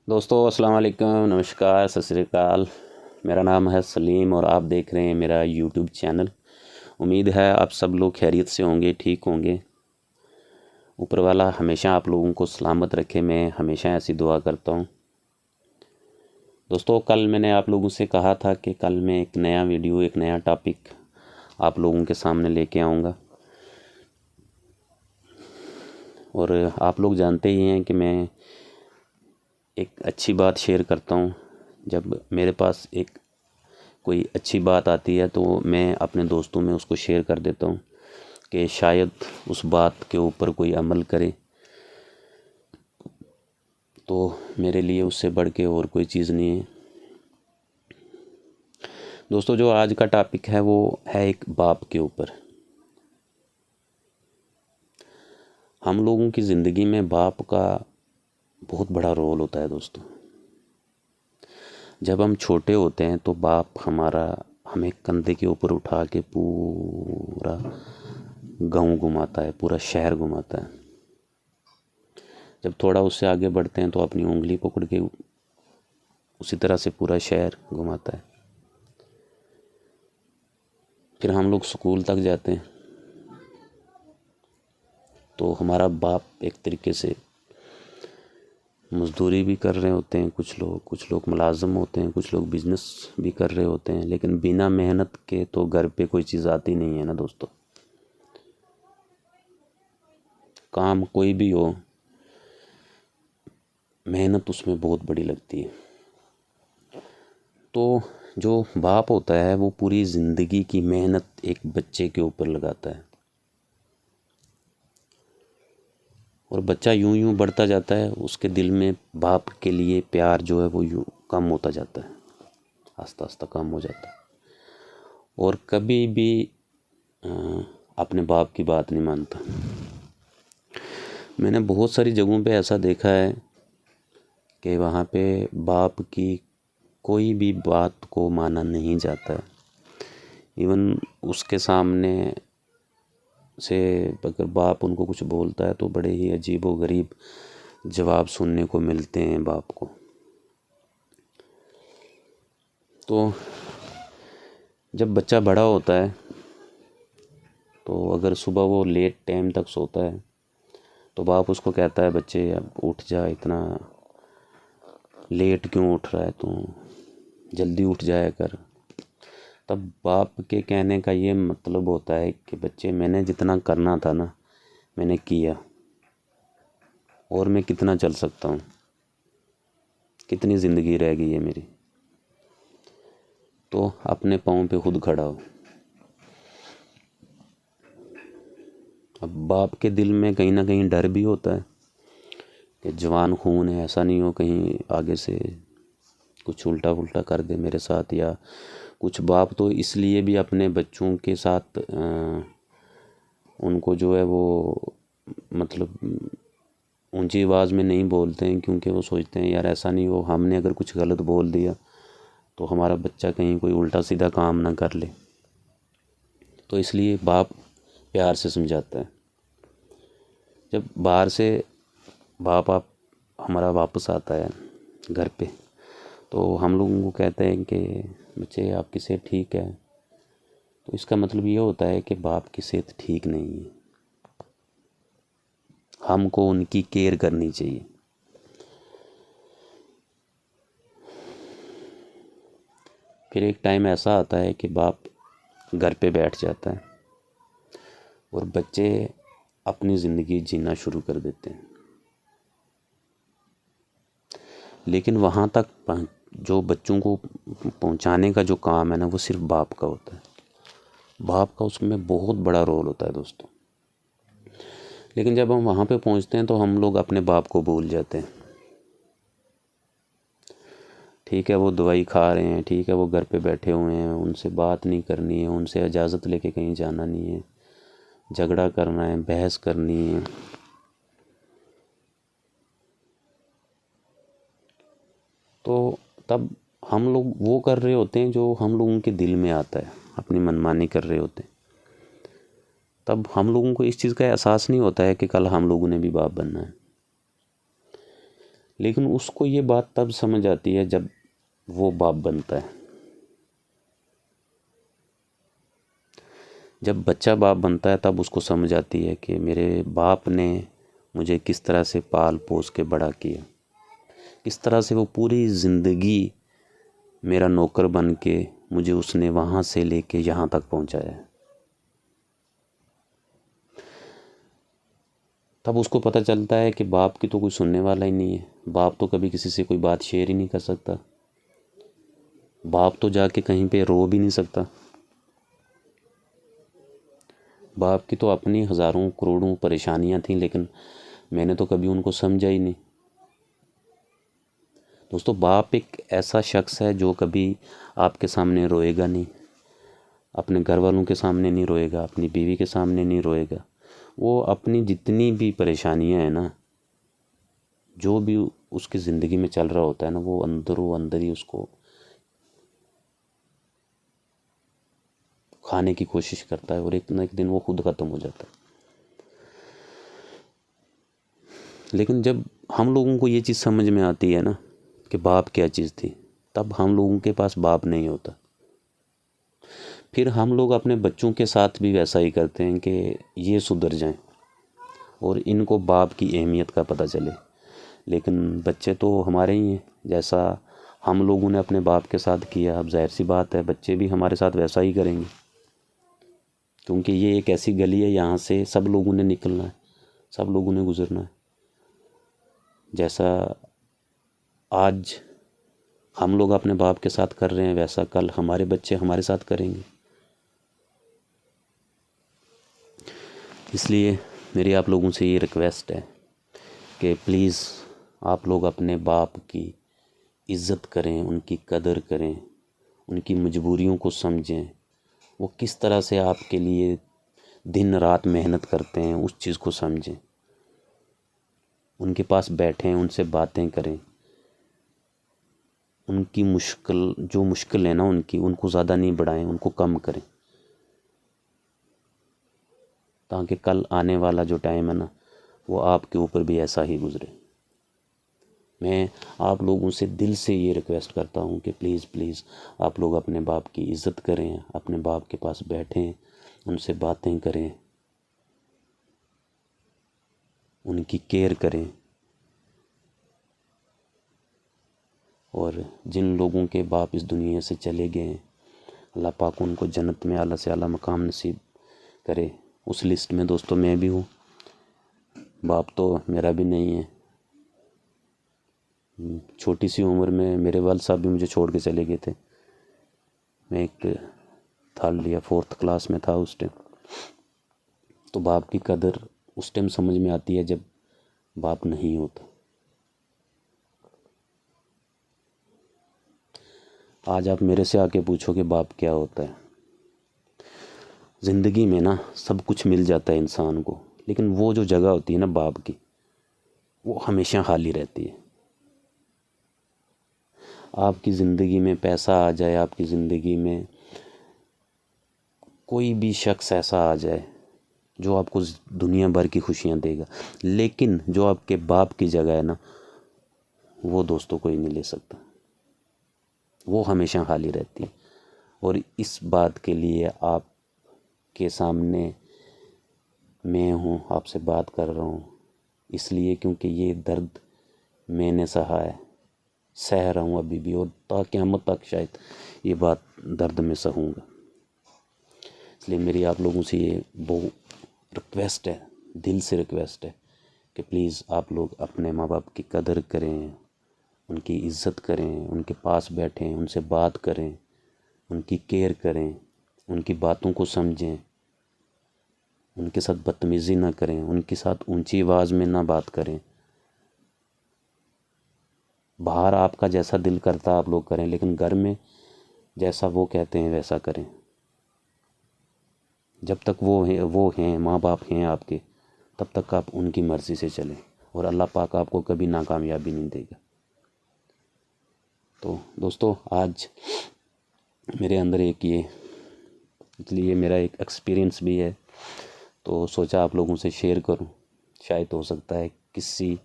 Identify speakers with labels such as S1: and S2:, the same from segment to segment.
S1: दोस्तों अस्सलाम वालेकुम, नमस्कार, सत श्री अकाल। मेरा नाम है सलीम और आप देख रहे हैं मेरा यूट्यूब चैनल। उम्मीद है आप सब लोग खैरियत से होंगे, ठीक होंगे। ऊपर वाला हमेशा आप लोगों को सलामत रखे, मैं हमेशा ऐसी दुआ करता हूँ। दोस्तों कल मैंने आप लोगों से कहा था कि कल मैं एक नया वीडियो, एक नया टॉपिक आप लोगों के सामने लेके आऊँगा। और आप लोग जानते ही हैं कि मैं एक अच्छी बात शेयर करता हूँ। जब मेरे पास एक कोई अच्छी बात आती है तो मैं अपने दोस्तों में उसको शेयर कर देता हूँ कि शायद उस बात के ऊपर कोई अमल करे, तो मेरे लिए उससे बढ़ के और कोई चीज़ नहीं है। दोस्तों जो आज का टॉपिक है वो है एक बाप के ऊपर। हम लोगों की ज़िंदगी में बाप का बहुत बड़ा रोल होता है दोस्तों। जब हम छोटे होते हैं तो बाप हमें कंधे के ऊपर उठा के पूरा गांव घुमाता है, पूरा शहर घुमाता है। जब थोड़ा उससे आगे बढ़ते हैं तो अपनी उंगली पकड़ के उसी तरह से पूरा शहर घुमाता है। फिर हम लोग स्कूल तक जाते हैं तो हमारा बाप एक तरीके से मज़दूरी भी कर रहे होते हैं। कुछ लोग मुलाज़िम होते हैं, कुछ लोग बिज़नेस भी कर रहे होते हैं। लेकिन बिना मेहनत के तो घर पे कोई चीज़ आती नहीं है ना दोस्तों। काम कोई भी हो, मेहनत उसमें बहुत बड़ी लगती है। तो जो बाप होता है वो पूरी ज़िंदगी की मेहनत एक बच्चे के ऊपर लगाता है और बच्चा यूं यूं बढ़ता जाता है, उसके दिल में बाप के लिए प्यार जो है वो यूं कम होता जाता है, आस्ता आस्ता कम हो जाता है और कभी भी अ, अपने बाप की बात नहीं मानता। मैंने बहुत सारी जगहों पे ऐसा देखा है कि वहाँ पे बाप की कोई भी बात को माना नहीं जाता है। इवन उसके सामने से अगर बाप उनको कुछ बोलता है तो बड़े ही अजीब व गरीब जवाब सुनने को मिलते हैं बाप को। तो जब बच्चा बड़ा होता है तो अगर सुबह वो लेट टाइम तक सोता है तो बाप उसको कहता है, बच्चे अब उठ जा, इतना लेट क्यों उठ रहा है तू, जल्दी उठ जाया कर। तब बाप के कहने का ये मतलब होता है कि बच्चे, मैंने जितना करना था ना मैंने किया, और मैं कितना चल सकता हूँ, कितनी ज़िंदगी रह गई है मेरी, तो अपने पाँव पे खुद खड़ा हो। अब बाप के दिल में कहीं ना कहीं डर भी होता है कि जवान खून है, ऐसा नहीं हो कहीं आगे से कुछ उल्टा पुल्टा कर दे मेरे साथ। या कुछ बाप तो इसलिए भी अपने बच्चों के साथ उनको जो है वो मतलब ऊंची आवाज़ में नहीं बोलते हैं, क्योंकि वो सोचते हैं यार ऐसा नहीं हो, हमने अगर कुछ गलत बोल दिया तो हमारा बच्चा कहीं कोई उल्टा सीधा काम ना कर ले। तो इसलिए बाप प्यार से समझाता है। जब बाहर से बाप हमारा वापस आता है घर पे तो हम लोगों को कहते हैं कि बच्चे आपकी सेहत ठीक है। तो इसका मतलब ये होता है कि बाप की सेहत ठीक नहीं है, हमको उनकी केयर करनी चाहिए। फिर एक टाइम ऐसा आता है कि बाप घर पे बैठ जाता है और बच्चे अपनी ज़िंदगी जीना शुरू कर देते हैं। लेकिन वहाँ तक जो बच्चों को पहुँचाने का जो काम है ना वो सिर्फ बाप का होता है। बाप का उसमें बहुत बड़ा रोल होता है दोस्तों। लेकिन जब हम वहाँ पे पहुँचते हैं तो हम लोग अपने बाप को भूल जाते हैं। ठीक है वो दवाई खा रहे हैं, ठीक है वो घर पे बैठे हुए हैं, उनसे बात नहीं करनी है, उनसे इजाज़त लेके कहीं जाना नहीं है, झगड़ा करना है, बहस करनी है। तो तब हम लोग वो कर रहे होते हैं जो हम लोगों के दिल में आता है, अपनी मनमानी कर रहे होते हैं। तब हम लोगों को इस चीज़ का एहसास नहीं होता है कि कल हम लोगों ने भी बाप बनना है। लेकिन उसको ये बात तब समझ आती है जब वो बाप बनता है। जब बच्चा बाप बनता है तब उसको समझ आती है कि मेरे बाप ने मुझे किस तरह से पाल पोस के बड़ा किया, किस तरह से वो पूरी ज़िंदगी मेरा नौकर बन के मुझे उसने वहाँ से लेके यहाँ तक पहुँचाया है। तब उसको पता चलता है कि बाप की तो कोई सुनने वाला ही नहीं है। बाप तो कभी किसी से कोई बात शेयर ही नहीं कर सकता। बाप तो जाके कहीं पे रो भी नहीं सकता। बाप की तो अपनी हज़ारों करोड़ों परेशानियां थीं, लेकिन मैंने तो कभी उनको समझा ही नहीं। दोस्तों, बाप एक ऐसा शख्स है जो कभी आपके सामने रोएगा नहीं, अपने घर वालों के सामने नहीं रोएगा, अपनी बीवी के सामने नहीं रोएगा। वो अपनी जितनी भी परेशानियां हैं ना, जो भी उसकी ज़िंदगी में चल रहा होता है ना, वो अंदरों अंदर ही उसको खाने की कोशिश करता है और एक ना एक दिन वो खुद ख़त्म हो जाता है। लेकिन जब हम लोगों को ये चीज़ समझ में आती है ना कि बाप क्या चीज़ थी, तब हम लोगों के पास बाप नहीं होता। फिर हम लोग अपने बच्चों के साथ भी वैसा ही करते हैं कि ये सुधर जाएं और इनको बाप की अहमियत का पता चले। लेकिन बच्चे तो हमारे ही हैं, जैसा हम लोगों ने अपने बाप के साथ किया, अब जाहिर सी बात है बच्चे भी हमारे साथ वैसा ही करेंगे, क्योंकि ये एक ऐसी गली है, यहाँ से सब लोगों ने निकलना है, सब लोगों ने गुजरना है। जैसा आज हम लोग अपने बाप के साथ कर रहे हैं, वैसा कल हमारे बच्चे हमारे साथ करेंगे। इसलिए मेरी आप लोगों से ये रिक्वेस्ट है कि प्लीज़ आप लोग अपने बाप की इज़्ज़त करें, उनकी कदर करें, उनकी मजबूरियों को समझें। वो किस तरह से आपके लिए दिन रात मेहनत करते हैं, उस चीज़ को समझें। उनके पास बैठें, उनसे बातें करें, उनकी जो मुश्किल है ना उनको ज़्यादा नहीं बढ़ाएं, उनको कम करें, ताकि कल आने वाला जो टाइम है ना, वो आपके ऊपर भी ऐसा ही गुजरे। मैं आप लोगों से दिल से ये रिक्वेस्ट करता हूँ कि प्लीज़ प्लीज़ आप लोग अपने बाप की इज़्ज़त करें, अपने बाप के पास बैठें, उनसे बातें करें, उनकी केयर करें। और जिन लोगों के बाप इस दुनिया से चले गए हैं, अल्लाह पाक उनको जन्नत में आला से आला मकाम नसीब करे। उस लिस्ट में दोस्तों मैं भी हूँ। बाप तो मेरा भी नहीं है। छोटी सी उम्र में मेरे वालिद साहब भी मुझे छोड़ के चले गए थे। मैं एक 3rd या 4th क्लास में था उस टाइम। तो बाप की कदर उस टाइम समझ में आती है जब बाप नहीं होता। आज आप मेरे से आके पूछो कि बाप क्या होता है। ज़िंदगी में ना सब कुछ मिल जाता है इंसान को, लेकिन वो जो जगह होती है ना बाप की, वो हमेशा खाली रहती है। आपकी ज़िंदगी में पैसा आ जाए, आपकी ज़िंदगी में कोई भी शख्स ऐसा आ जाए जो आपको दुनिया भर की खुशियाँ देगा, लेकिन जो आपके बाप की जगह है ना, वो दोस्तों कोई नहीं ले सकता। वो हमेशा खाली रहती है। और इस बात के लिए आपके सामने मैं हूँ, आपसे बात कर रहा हूँ, इसलिए क्योंकि ये दर्द मैंने सहा है, सह रहा हूँ अभी भी, और ता क़यामत तक शायद ये बात दर्द में सहूँगा। इसलिए मेरी आप लोगों से ये वो रिक्वेस्ट है, दिल से रिक्वेस्ट है कि प्लीज़ आप लोग अपने माँ बाप की कदर करें, उनकी इज़्ज़त करें, उनके पास बैठें, उनसे बात करें, उनकी केयर करें, उनकी बातों को समझें, उनके साथ बदतमीज़ी ना करें, उनके साथ ऊंची आवाज़ में ना बात करें। बाहर आपका जैसा दिल करता आप लोग करें, लेकिन घर में जैसा वो कहते हैं वैसा करें। जब तक वो हैं माँ बाप हैं आपके, तब तक आप उनकी मर्ज़ी से चलें, और अल्लाह पाक आपको कभी नाकामयाबी नहीं देगा। तो दोस्तों, आज मेरे अंदर एक ये, इसलिए मेरा एक एक्सपीरियंस भी है, तो सोचा आप लोगों से शेयर करूं। शायद हो सकता है किसी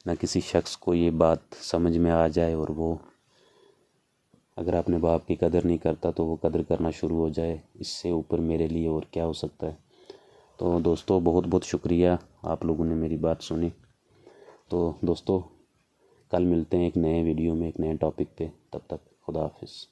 S1: ना किसी शख्स को ये बात समझ में आ जाए और वो अगर अपने बाप की कदर नहीं करता तो वो कदर करना शुरू हो जाए। इससे ऊपर मेरे लिए और क्या हो सकता है। तो दोस्तों बहुत बहुत शुक्रिया आप लोगों ने मेरी बात सुनी। तो दोस्तों कल मिलते हैं एक नए वीडियो में एक नए टॉपिक पे। तब तक खुदा हाफिज़।